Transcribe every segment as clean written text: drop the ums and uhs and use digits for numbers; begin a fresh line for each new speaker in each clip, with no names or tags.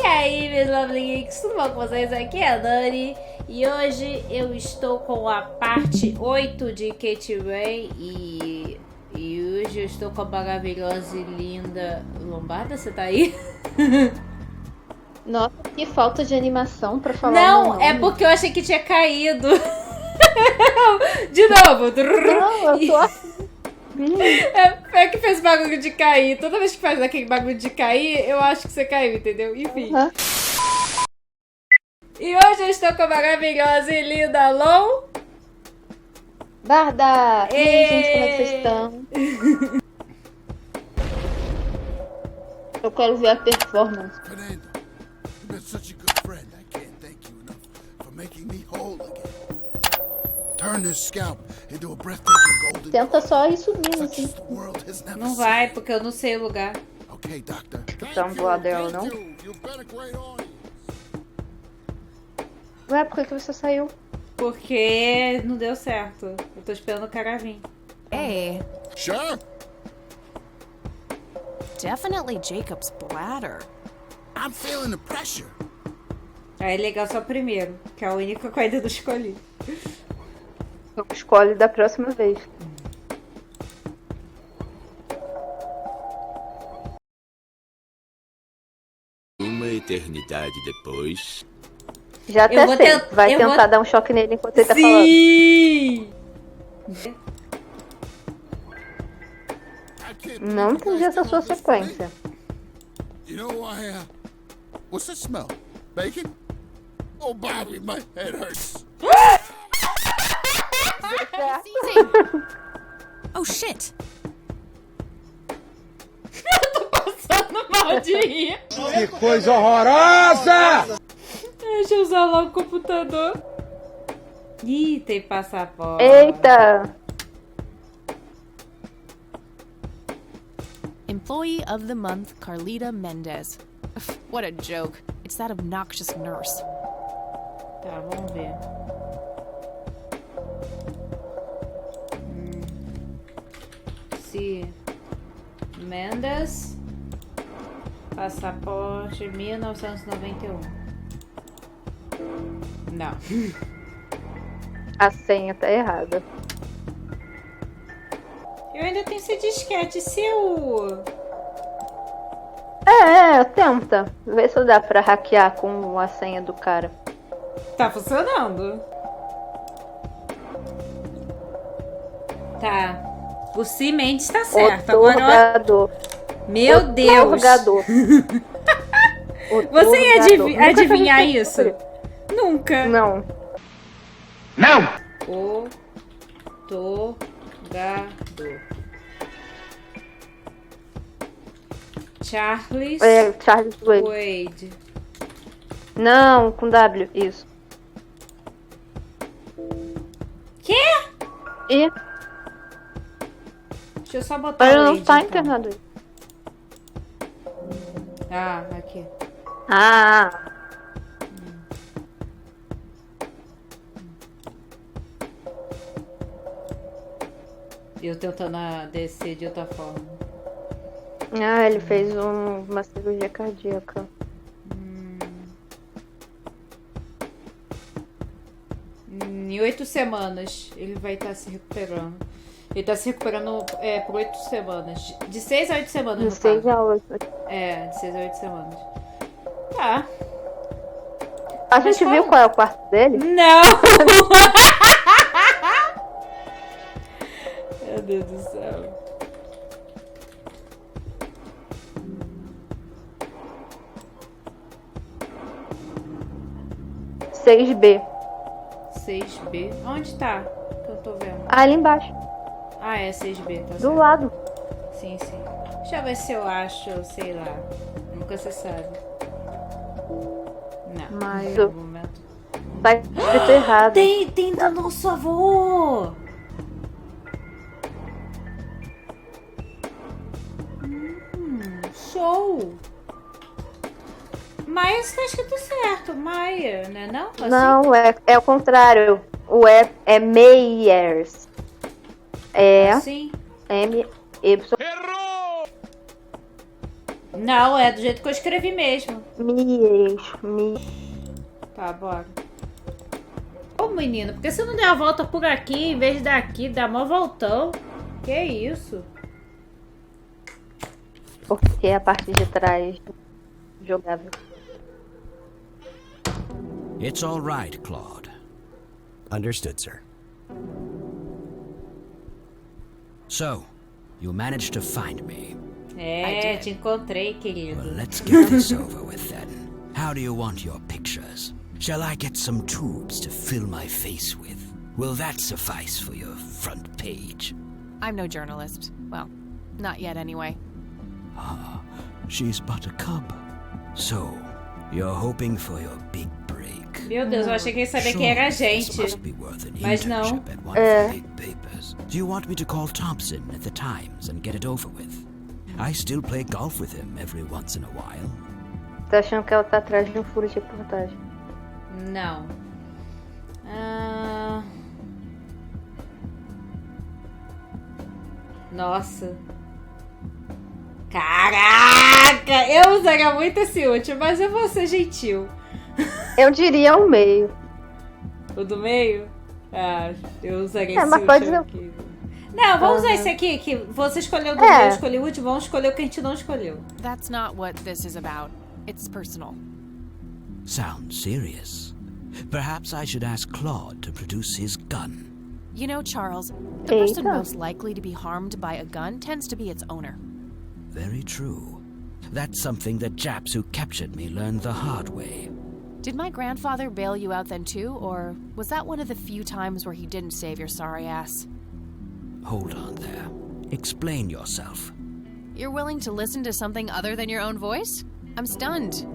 aí, meus lovely geeks, tudo bom com vocês? Aqui é a Dani e hoje eu estou com a parte 8 de quiserem e hoje eu estou com a maravilhosa e linda Lombarda, você tá aí?
Nossa, que falta de animação pra falar.
Não, é porque eu achei que tinha caído. De novo.
Não, eu tô assim.
É que fez bagulho de cair. Toda vez que faz aquele bagulho de cair, eu acho que você caiu, entendeu? Enfim. E hoje eu estou com a maravilhosa e linda
Barda! E aí, gente, como é que vocês estão? Eu quero ver a performance.
Fernando, you've been such a good friend. I can't thank you enough for making me whole again. Turn this scalp into a breathtaking golden.
Tenta só ir subindo,
Such
assim.
as the world has never
Não
seen.
vai, porque eu não sei o lugar.
Okay, doctor.
Tá do lado dela, não?
You've been a great audience.
Ué, por que você saiu?
Porque não deu certo. Eu tô esperando o cara vir.
A.
Sure.
Definitely Jacob's bladder.
I'm feeling the pressure.
Aí é legal só primeiro, que é a única coisa que eu escolhi.
Eu escolho da próxima vez.
Uma eternidade depois.
Já até
vou
sei. Vai
eu
tentar
vou-
dar um choque nele enquanto ele tá falando.
Sim!
I can't
Não
believe you
entendi
guys
essa
come
sua
up with this
sequência.
for me. You know, what's that smell? Bacon? Oh, Bobby, my head hurts.
Oh shit!
Passando mal de rir.
Que coisa horrorosa!
Deixa eu usar logo o computador. Ih, tem passaporte.
Eita!
Employee of the month, Carlita Mendez. What a joke. It's that obnoxious nurse.
Tá, vamos ver. Se Mendes, passaporte 1991. Não.
A senha tá errada.
Eu ainda tenho esse disquete seu.
Tenta. Vê se dá pra hackear com a senha do cara.
Tá funcionando. Tá. O Mendes tá certo. Agora,
Otorgador.
meu Deus.
Otorgador.
Você ia
Otorgador. Nunca
adivinhar
fez
isso? Nunca.
Não.
Otorgador. Charles
É Charles Wade.
Wade.
Não, com W, isso.
Quê?
E
Deixa eu só botar
ele
o
não
Wade,
tá
então.
internado aí.
Ah, aqui.
Ah,
Eu tentando descer de outra forma.
ele fez uma cirurgia cardíaca.
Em 8 semanas ele vai estar se recuperando. Ele tá se recuperando por 8 semanas. De 6 a 8 semanas,
De
no
6
caso.
a 8.
É, de 6 a 8 semanas. Tá.
A gente viu qual é o quarto dele?
Não! Meu Deus do céu.
Seis b
6B. Onde tá? Que eu tô vendo.
Ali embaixo.
Ah, é 6B, tá
Do
certo.
lado.
Sim, sim. Deixa eu ver se eu acho, sei lá. Nunca se sabe. Não.
Mas-
No momento.
Tá escrito errado.
Tem da nosso avô! Show! Maia está escrito certo, Maia, né não? Assim?
Não, é o contrário. O é Meyers. É
Assim?
M Y.
Não, é do jeito que eu escrevi mesmo. Tá, bora. Ô, menino, por que você não deu a volta por aqui em vez de daqui? Dá mó voltão. Que isso?
Porque a parte de trás jogável.
It's all right, Claude.
Understood, sir.
So, you managed to find me.
É, te encontrei, querido.
Well, let's get this over with then. How do you want your pictures? Shall I get some tubes to fill my face with? Will that suffice for your front page?
I'm no journalist. Well, not yet anyway.
Ah, she's but a cub. So, you're hoping for your big break.
Meu Deus, eu achei que ele sabia quem era a gente. Mas não.
Do you want me to call Thompson at the Times and get it over with? I still play golf with him every once in a while.
Tá achando que ela tá atrás de um furo de reportagem?
Não. Nossa. Caraca! Eu usaria muito esse último, mas eu vou ser gentil.
Eu diria o meio.
O do meio? Ah, eu usaria esse
mas
último
pode...
aqui. Não, vamos usar esse aqui, que você escolheu do meio, eu escolhi o último, vamos escolher o que a gente não escolheu.
That's not what this is about. It's personal.
Sounds serious. Perhaps I should ask Claude to produce his gun.
You know, Charles, the person most likely to be harmed by a gun tends to be its owner.
Very true. That's something that Japs who captured me learned the hard way.
Did my grandfather bail you out then too, or was that one of the few times where he didn't save your sorry ass?
Hold on there. Explain yourself.
You're willing to listen to something other than your own voice? I'm stunned.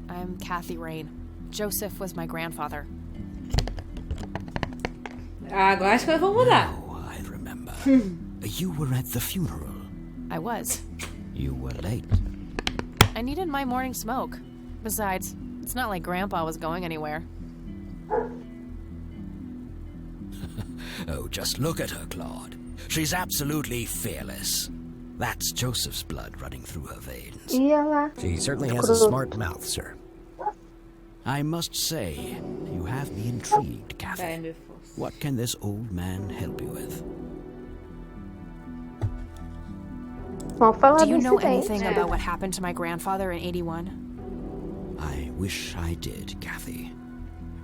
I'm Kathy Rain. Joseph was my grandfather.
Agora acho que eu vou mudar.
Oh, I remember. You were at the funeral.
I was.
You were late.
I needed my morning smoke. Besides, it's not like Grandpa was going anywhere.
Oh, just look at her, Claude. She's absolutely fearless. That's Joseph's blood running through her veins.
E ela?
She certainly has a smart mouth, sir.
I must say, you have me intrigued, Kathy. What can this old man help you with?
Do you know anything about what happened to my grandfather in 81?
I wish I did, Kathy.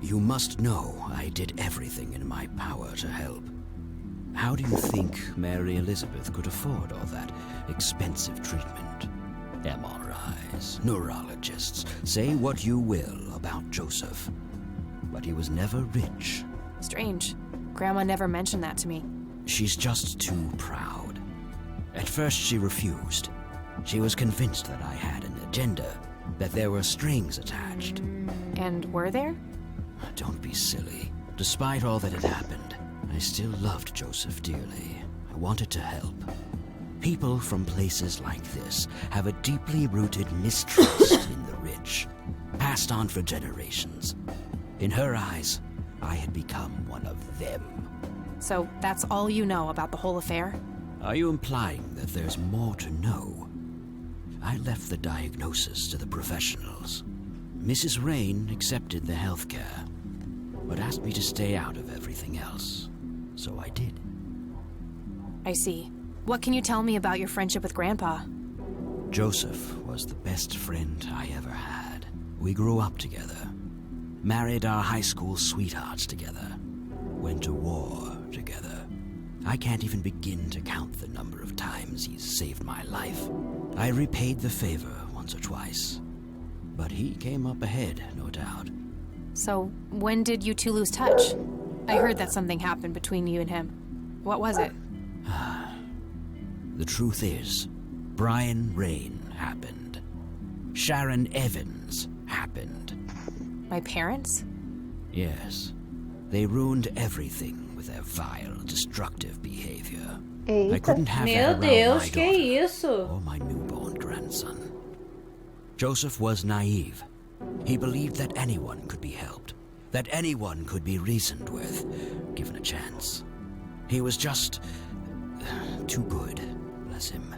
You must know I did everything in my power to help. How do you think Mary Elizabeth could afford all that expensive treatment? MRIs, neurologists, say what you will about Joseph. But he was never rich.
Strange. Grandma never mentioned that to me.
She's just too proud. At first she refused. She was convinced that I had an agenda, that there were strings attached.
And were there?
Don't be silly. Despite all that had happened, I still loved Joseph dearly. I wanted to help. People from places like this have a deeply rooted mistrust in the rich, passed on for generations. In her eyes, I had become one of them.
So that's all you know about the whole affair?
Are you implying that there's more to know? I left the diagnosis to the professionals. Mrs. Rain accepted the health care, but asked me to stay out of everything else. So I did.
I see. What can you tell me about your friendship with Grandpa?
Joseph was the best friend I ever had. We grew up together, married our high school sweethearts together, went to war together. I can't even begin to count the number of times he's saved my life. I repaid the favor once or twice, but he came up ahead, no doubt.
So, when did you two lose touch? I heard that something happened between you and him. What was it?
The truth is, Brian Rain happened. Sharon Evans happened.
My parents?
Yes. They ruined everything with their vile, destructive behavior. I couldn't have that around my daughter or my newborn grandson. Joseph was naive. He believed that anyone could be helped, that anyone could be reasoned with, given a chance. He was just too good, bless him.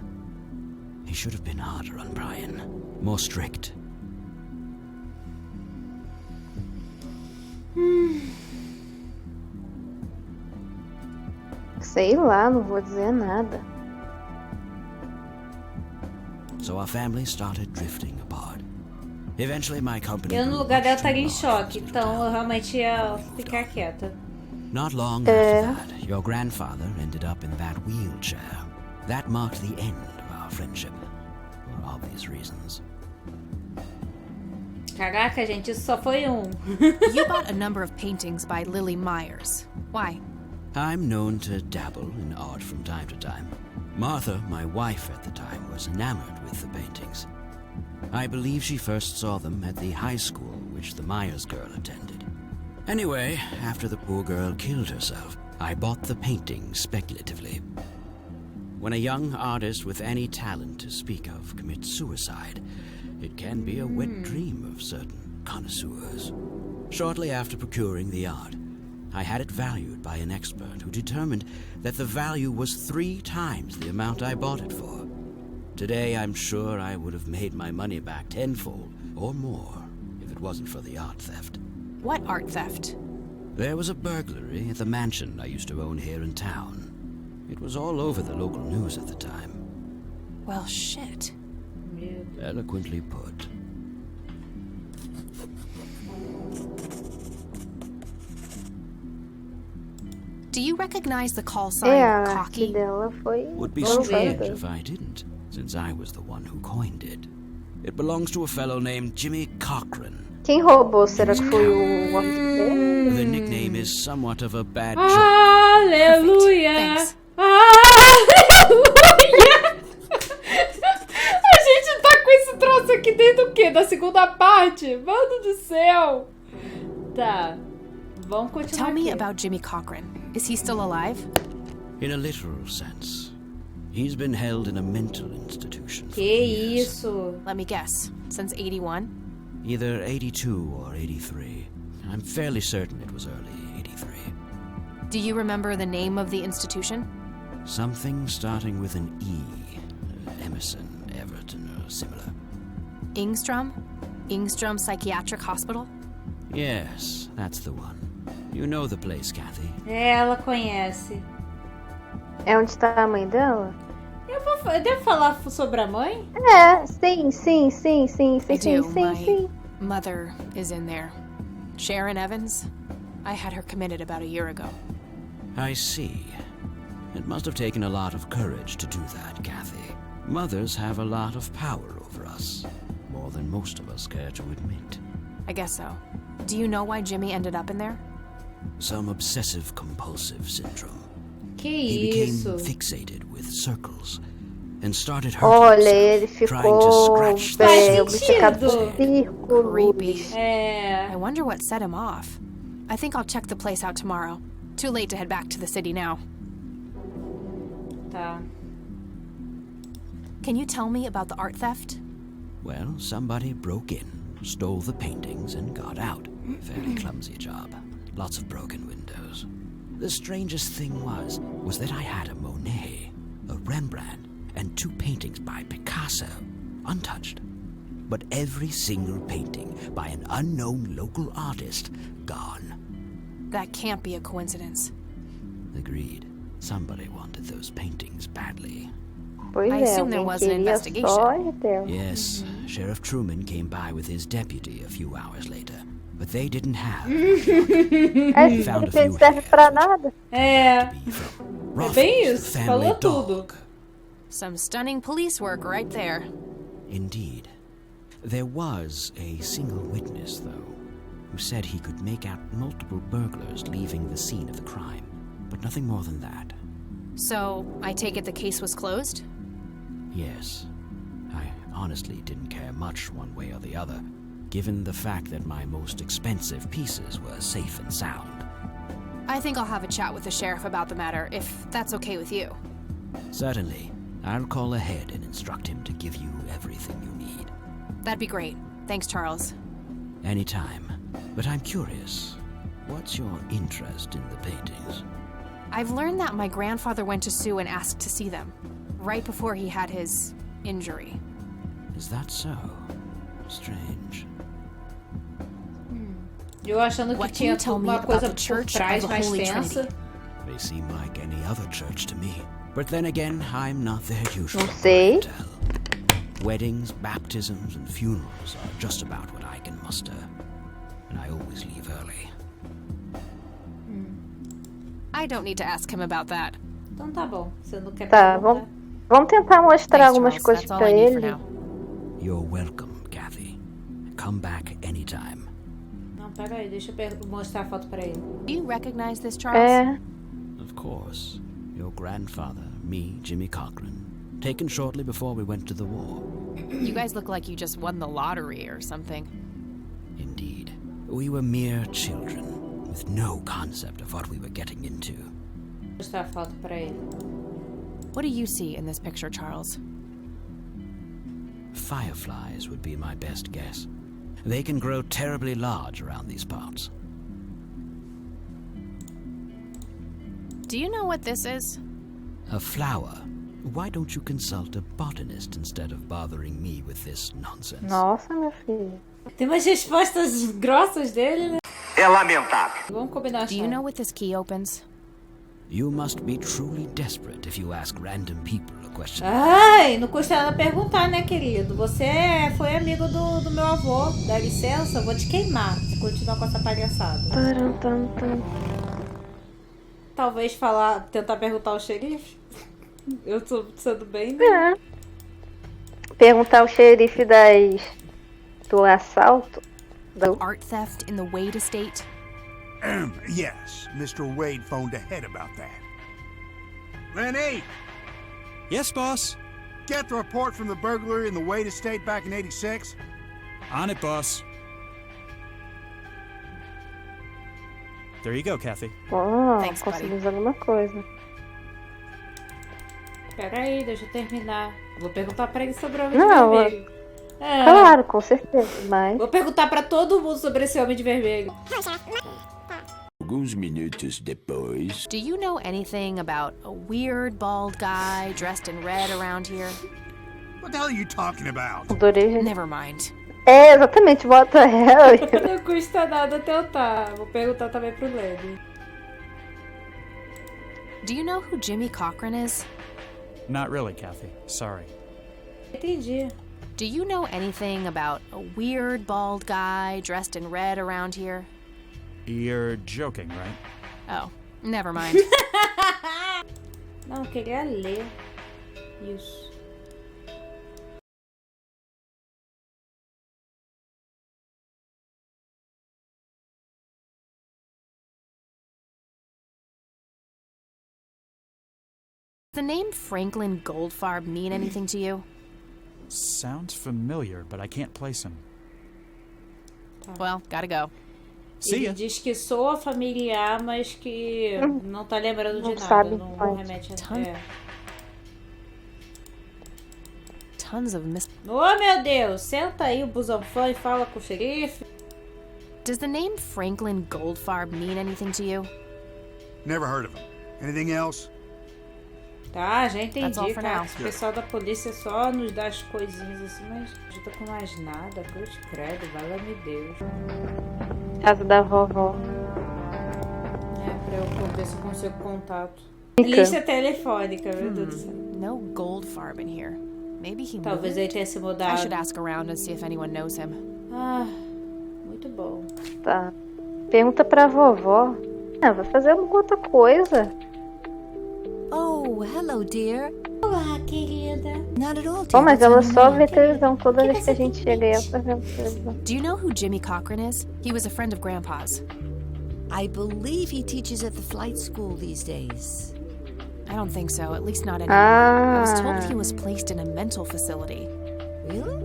He should have been harder on Brian. More strict.
Sei lá, não vou dizer nada.
So our family started drifting apart. Eventually my company
Eu no
grew
lugar dela
much too
estaria em
large
choque,
for me to
então eu
handle.
realmente ia ficar quieta.
Not long after that, your grandfather ended up in that wheelchair. That marked the end of our friendship, for obvious reasons.
Caraca, gente, isso só foi um.
You bought a number of paintings by Lily Myers. Why?
I'm known to dabble in art from time to time. Martha, my wife at the time, was enamored with the paintings. I believe she first saw them at the high school which the Myers girl attended. Anyway, after the poor girl killed herself, I bought the paintings speculatively. When a young artist with any talent to speak of commits suicide, it can be a wet dream of certain connoisseurs. Shortly after procuring the art, I had it valued by an expert who determined that the value was 3 times the amount I bought it for. Today, I'm sure I would have made my money back tenfold or more if it wasn't for the art theft.
What art theft?
There was a burglary at the mansion I used to own here in town. It was all over the local news at the time.
Well, shit.
Eloquently put.
Do you recognize the call sign
A arte
cocky?
dela foi
Would be
Vamos
strange
ver.
if I didn't, since I was the one who coined it. It belongs to a fellow named Jimmy Cochran.
Quem roubou? Será que foi o amigo dele?
The nickname is somewhat of a bad joke.
Aleluia!
Thanks.
Aleluia! A gente tá com esse troço aqui desde o quê? Da segunda parte? Mano do céu! Tá. Vamos continuar
Tell me
aqui.
about Jimmy Cochran. Is he still alive?
In a literal sense, he's been held in a mental institution for
Que
years.
isso?
Let me guess. Since 81?
Either 82 or 83. I'm fairly certain it was early 83.
Do you remember the name of the institution?
Something starting with an E. Emerson, Everton, or similar.
Ingstrom? Ingstrom Psychiatric Hospital?
Yes, that's the one. You know the place, Kathy.
Ela conhece.
É onde tá a mãe dela?
Eu devo falar sobre a mãe?
É, sim, sim, sim, sim, sim,
I
sim,
do.
sim,
My
sim.
mother is in there. Sharon Evans? I had her committed about a year ago.
I see. It must have taken a lot of courage to do that, Kathy. Mothers have a lot of power over us. More than most of us care to admit.
I guess so. Do you know why Jimmy ended up in there?
Some obsessive-compulsive syndrome.
Que
He became
isso?
fixated with circles and started hurting
Olha, ele
himself, trying
ficou
to scratch the
Faz
obcecado por
sentido.
círculos.
Creepy.
É.
I wonder what set him off. I think I'll check the place out tomorrow. Too late to head back to the city now.
Tá.
Can you tell me about the art theft?
Well, somebody broke in, stole the paintings, and got out. Fairly clumsy job. Lots of broken windows. The strangest thing was that I had a Monet, a Rembrandt, and 2 paintings by Picasso, untouched. But every single painting by an unknown local artist, gone.
That can't be a coincidence.
Agreed. Somebody wanted those paintings badly.
Pois
I
é,
assume there
alguém
was an
queria
investigation.
só dela.
Yes, Sheriff Truman came by with his deputy a few hours later, but they didn't have
É,
found a
não
few
serve pra
hairs.
nada.
É.
Ruffles,
bem
the
isso,
family
falou
dog.
tudo.
Some stunning police work right there.
Indeed. There was a single witness, though, who said he could make out multiple burglars leaving the scene of the crime, but nothing more than that.
So, I take it the case was closed?
Yes. I honestly didn't care much one way or the other, given the fact that my most expensive pieces were safe and sound.
I think I'll have a chat with the sheriff about the matter, if that's okay with you.
Certainly. I'll call ahead and instruct him to give you everything you need.
That'd be great. Thanks, Charles.
Anytime. But I'm curious. What's your interest in the paintings?
I've learned that my grandfather went to Sue and asked to see them, right before he had his injury.
Is that so? Strange.
Eu achando que
What can
tinha
you tell me
uma
about
coisa
the
por
Church
trás
of the
mais
Holy
tensa.
Trinity?
They seem like any other church to me. But then again, I'm not their usual
Não sei.
clientele. Weddings, baptisms, and funerals are just about what I can muster. And I always leave early.
I don't need to ask him about that.
Então tá bom. Você não quer
Tá,
perguntar?
vamos tentar mostrar
Thanks,
algumas
Charles.
coisas
That's all
pra
I need for
ele.
now.
You're welcome, Kathy. Come back anytime.
Não, pera aí. Deixa eu mostrar a foto pra ele.
Do you recognize this, Charles?
É,
Of course. Your grandfather, me, Jimmy Cochran. Taken shortly before we went to the war.
You guys look like you just won the lottery or something.
Indeed. We were mere children, with no concept of what we were getting into.
Vou mostrar a foto pra ele.
What do you see in this picture, Charles?
Fireflies would be my best guess. They can grow terribly large around these parts.
Do you know what this is?
A flower. Why don't you consult a botanist instead of bothering me with this nonsense?
nossa, meu filho.
Tem umas respostas grossas dele, né?
É lamentável.
Vamos combinar.
Do you know what this key opens?
You must be truly desperate if you ask random people a question.
Ai, não custa nada perguntar, né, querido? Você foi amigo do meu avô. Dá licença, eu vou te queimar se continuar com essa palhaçada.
Taram, tam, tam.
Talvez tentar perguntar ao xerife. Eu tô sendo bem, né?
É. Perguntar ao xerife do assalto.
Art theft in the Wade estate?
Yes, Mr. Wade phoned ahead about that. Lenny,
Yes, boss.
get the report from the burglary in the Wade estate back in '86.
On it, boss. There you go, Kathy.
Oh,
Thanks, buddy.
conseguimos alguma coisa.
Pera aí, deixa eu terminar. Vou perguntar pra ele sobre o homem
Não,
de vermelho. É.
Claro, com certeza, mas...
Vou perguntar pra todo mundo sobre esse homem de vermelho.
Alguns minutos depois.
Do you know anything about a weird bald guy dressed in red around here?
What the hell are you talking about?
Adorei.
Never mind.
É, exatamente, bota ela.
Não custa nada tentar. Vou perguntar também pro Lenny.
Do you know who Jimmy Cochran is?
Not really, Kathy. Sorry.
Entendi.
Do you know anything about a weird bald guy dressed in red around here?
You're joking, right?
Oh, never mind.
Não, eu queria ler. Isso.
Does the name Franklin Goldfarb mean anything to you?
Sounds familiar, but I can't place him.
Well, gotta go.
See
Ele
ya.
diz que soa familiar, mas que não tá lembrando de
Não
nada.
sabe,
Não
mas-
remete a...
Ton-
É.
Tons of
Oh, meu Deus! Senta aí o busanfã e fala com o xerife.
Does the name Franklin Goldfarb mean anything to you?
Never heard of him. Anything else?
Tá, já
That's all
entendi,
for
cara.
now.
O pessoal da polícia só nos dá as coisinhas assim, mas não ajuda com mais nada. Cruz credo, valha-me Deus.
Casa da vovó.
É, pra eu ver se eu consigo contato.
Fica.
Lista telefônica, meu Deus do céu.
No Goldfarb in here. Maybe he
Talvez
moved?
ele tenha se
I
mudado.
should ask around and see if anyone knows him.
Ah, muito bom.
Tá. Pergunta pra vovó. Ah, vai fazer alguma outra coisa.
Oh, hello, dear.
Olá, querida.
Not at all,
Bom,
dear.
mas
What's
ela
on
só
your
vê
mind?
televisão toda vez que a gente chega e ela tá vendo televisão.
Do you know who Jimmy Cochran is? He was a friend of Grandpa's.
I believe he teaches at the flight school these days.
I don't think so, at least not anymore. I was told
Ah,
he was placed in a mental facility.
Really?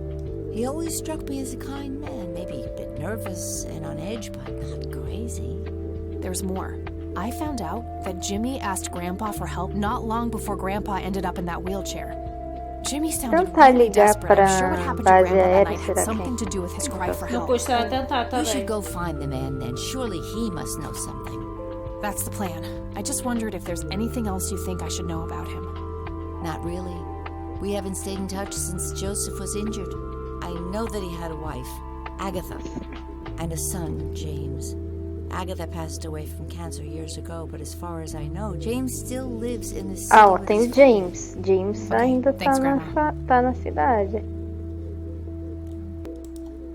He always struck me as a kind man. Maybe a bit nervous and on edge, but not crazy.
There's more. I found out that Jimmy asked Grandpa for help not long before Grandpa ended up in that wheelchair. Jimmy sounded
Tentar
really
ligar
desperate. I'm sure
pra
what happened to
base
Grandpa that
aérea,
night had
será que?
something to do with his cry for
Não
help.
custa nada tentar
You
também.
should go find the man then. Surely he must know something.
That's the plan. I just wondered if there's anything else you think I should know about him.
Not really. We haven't stayed in touch since Joseph was injured. I know that he had a wife, Agatha, and a son, James. Agatha passed away from cancer years ago, but as far as I know, James still lives in the city.
Ah, ó, tem o James. James ainda
thanks,
tá na cidade.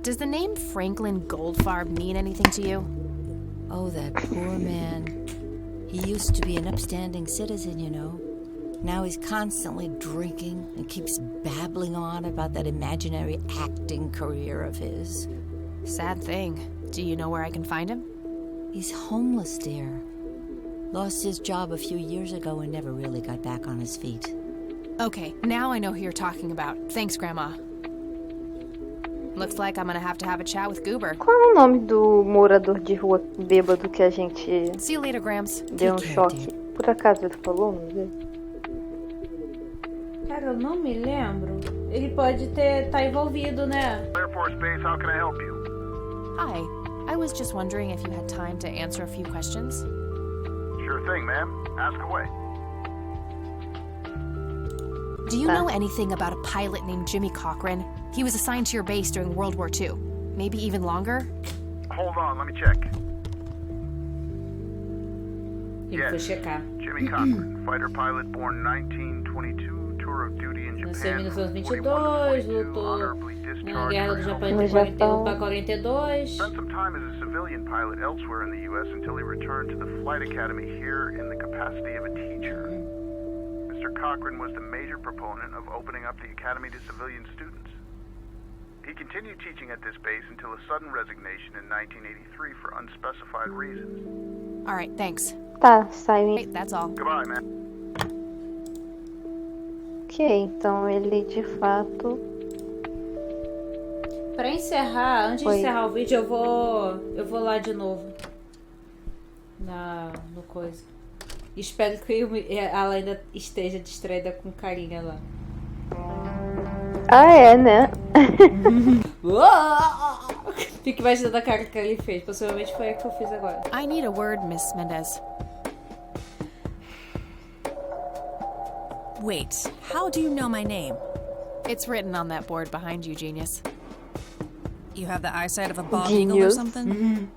Does the name Franklin Goldfarb mean anything to you?
Oh, that poor man. He used to be an upstanding citizen, you know. Now he's constantly drinking and keeps babbling on about that imaginary acting career of his.
Sad thing. Do you know where I can find him?
He's homeless, dear. Lost his job a few years ago and never really got back on his feet.
Okay, now I know who you're talking about. Thanks, Grandma. Looks like I'm gonna have a chat with Goober.
Qual é o nome do morador de rua bêbado que a gente
See you later, Grams.
deu um choque? Por acaso ele falou o nome dele?
Cara, eu não me lembro. Ele pode tá envolvido, né?
Air Force Base, how can I help you?
Hi. I was just wondering if you had time to answer a few questions.
Sure thing, ma'am. Ask away.
Do you know anything about a pilot named Jimmy Cochran? He was assigned to your base during World War II. Maybe even longer?
Hold on, let me check.
Ele foi checar.
Jimmy Cochran, fighter pilot born 1922, tour of duty in
Nasceu em
Japan.
1922, lutou na Guerra do Japão entre 41 para 42.
Spent some time as a civilian pilot elsewhere in the U.S. until he returned to the flight academy here in the capacity of a teacher. Mr. Cochran was the major proponent of opening up the academy to civilian students. He continued teaching at this base until a sudden resignation in 1983 for unspecified reasons.
All right, thanks.
Tá, saiu.
Hey, that's all.
Goodbye, man.
Ok, então ele de fato...
Pra encerrar, antes de encerrar o vídeo, eu vou lá de novo. No coisa. Espero que ela ainda esteja distraída com carinha lá.
Ah, é, né?
Fique imaginando a cara que ele fez. Possivelmente foi a que eu fiz agora.
I need a word, Miss Mendez.
Wait, how do you know my name?
It's written on that board behind you, genius.
You have the eyesight of a bald eagle or something?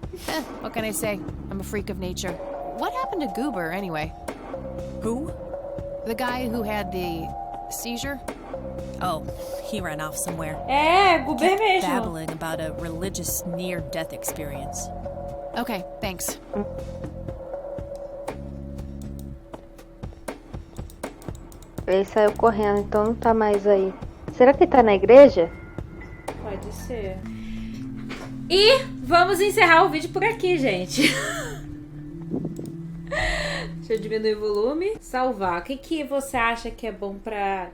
What can I say? I'm a freak of nature. What happened to Goober, anyway?
Who?
The guy who had the seizure?
Oh, he ran off somewhere.
Goober mesmo.
Babbling about a religious near-death experience.
Okay, thanks.
Ele saiu correndo, então não tá mais aí. Será que ele tá na igreja?
Pode ser. E vamos encerrar o vídeo por aqui, gente. Deixa eu diminuir o volume. Salvar. O que você acha que é bom pra...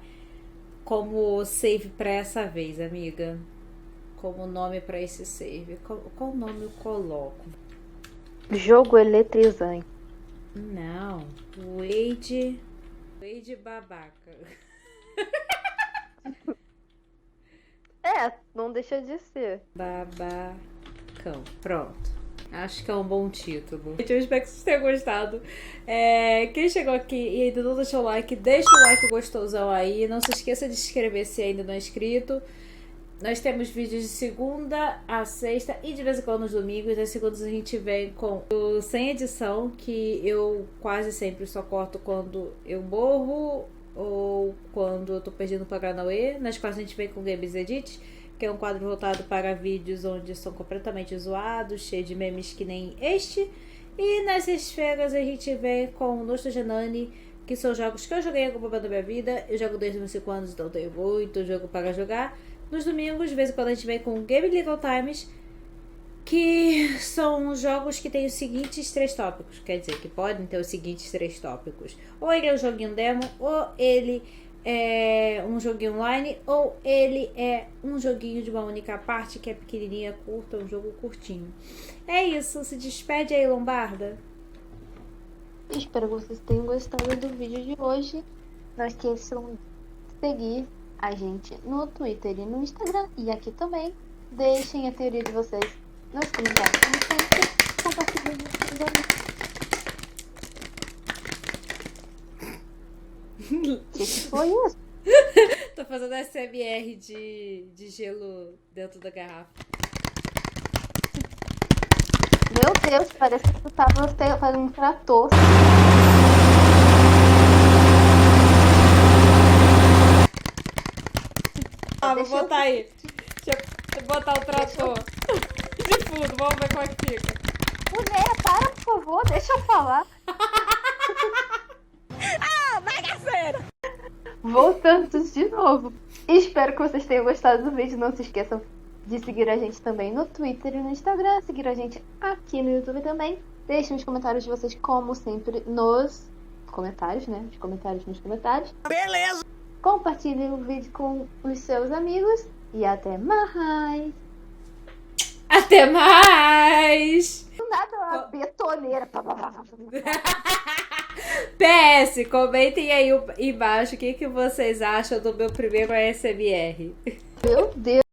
como save pra essa vez, amiga? Como nome pra esse save? Qual nome eu coloco?
Jogo eletrizante.
Não. Wade babaca.
Não deixa de ser.
Babacão. Pronto. Acho que é um bom título. Eu espero que vocês tenham gostado. Quem chegou aqui e ainda não deixou o like, deixa o like gostosão aí. Não se esqueça de se inscrever se ainda não é inscrito. Nós temos vídeos de segunda a sexta e de vez em quando nos domingos. Nas segundas a gente vem com o sem edição, que eu quase sempre só corto quando eu morro ou quando eu tô perdendo o Paranauê. Nas quartas a gente vem com gamesedits, que é um quadro voltado para vídeos onde são completamente zoados, cheio de memes que nem este. E nas sextas-feiras a gente vem com nostalgianani, que são jogos que eu joguei em algum momento da minha vida. Eu jogo desde meus 5 anos, então tenho muito jogo para jogar. Nos domingos, de vez em quando a gente vem com gameslittletimes, que são jogos que têm os seguintes 3 tópicos. Quer dizer, que podem ter os seguintes 3 tópicos. Ou ele é um joguinho demo, ou ele é um joguinho online, ou ele é um joguinho de uma única parte, que é pequenininha, curta, um jogo curtinho. É isso, se despede aí, Lombarda.
Espero que vocês tenham gostado do vídeo de hoje. Não esqueçam de seguir a gente no Twitter e no Instagram. E aqui também. Deixem a teoria de vocês nos comentários. Como sempre, compartilhem com os amigos. O que foi isso?
tô fazendo SMR de gelo dentro da garrafa.
Meu Deus, parece que tu tava fazendo um trator.
Vou botar aí. Deixa eu botar o trator de fundo, vamos ver como é que fica.
Mulher, para, por favor, deixa eu falar.
Bagaceira!
Voltando de novo. Espero que vocês tenham gostado do vídeo. Não se esqueçam de seguir a gente também no Twitter e no Instagram. Seguir a gente aqui no YouTube também. Deixem os comentários de vocês, como sempre, nos comentários, né? Os comentários nos comentários.
Beleza!
Compartilhem o vídeo com os seus amigos. E até mais!
Até mais!
Nada, uma betoneira.
PS, comentem aí embaixo o que vocês acham do meu primeiro ASMR.
Meu Deus!